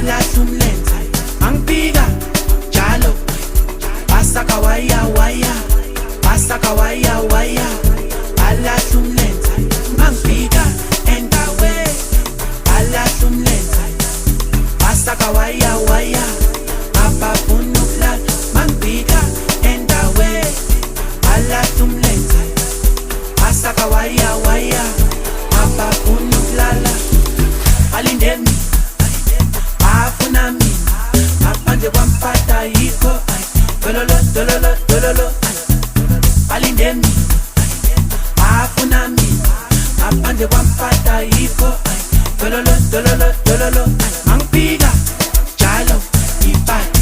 balahla umlenze angifika njalo basaka waya waya basaka waya waya balahla umlenze angifika endaweni balahla umlenze basaka waya waya abafuna ukulala mangifika endaweni balahla umlenze basaka waya waya abafuna ukulala balindeni bafuna mina ngaphandle kwampata yikho dololo dololo dololo balindeni bafuna mina ngaphandle kwampata yikho dololo dololo dololo mangifika njalo ipati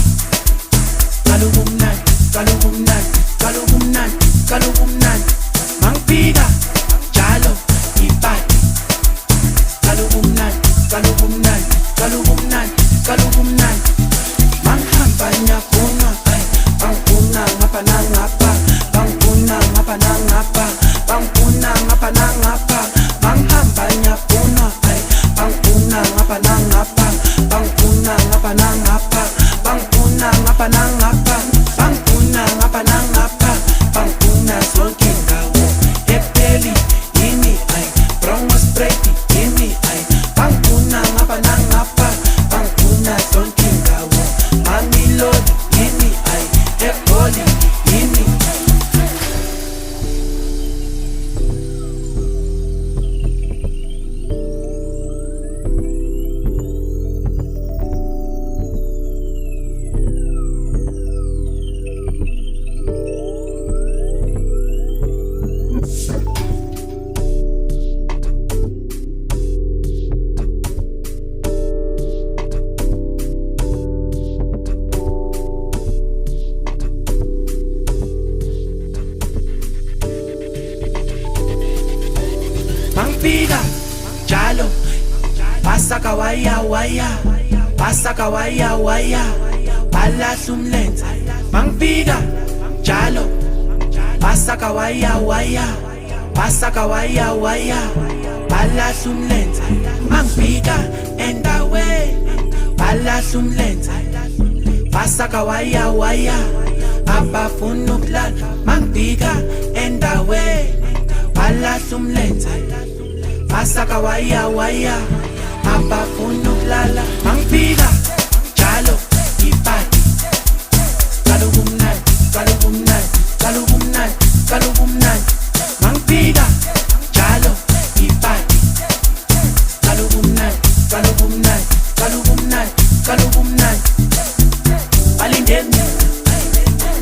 kalubumnandi kalubumnandi kalubumnandi kalubumnandi mangifika njalo ipati kalubumnandi kalubumnandi kalubumnandi kalubumnandi manghamba nyafuna bangifuna ngapha nangapha bangifuna ngapha nangapha bangifuna ngapha nangapha manghamba nyafuna bangifuna ngapha nangapha bangifuna ngapha nangapha bangifuna ngapha nangapha bangifuna ngapha nangapha bangifuna zonke indawo epheli yini brongo straight yini bangifuna ngapha nangapha bangifuna zonke indawo Mamelodi yini eGoli yini mangifika njalo basaka waya waya basaka waya waya balahla umlenze mangifika njalo basaka waya waya basaka waya waya balahla umlenze mangifika endaweni balahla umlenze basaka waya waya abafuna ukulala mangifika endaweni balahla umlenze basaka waya waya abafuna ukulala mangifika njalo ipati kalubumnandi kalubumnandi kalubumnandi kalubumnandi mangifika njalo ipati kalubumnandi kalubumnandi kalubumnandi kalubumnandi balindeni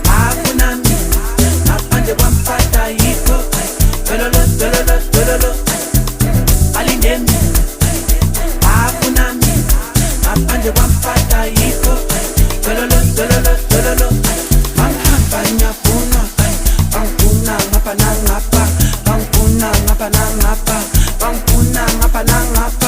bafuna mina ngaphandle kwampata yikho dololo dololo dololo balindeni bafuna mina ngaphandle kwampata yikho dololo dololo dololo manghamba nyafuna bangifuna ngapha nangapha bangifuna ngapha nangapha bangifuna ngapha nangapha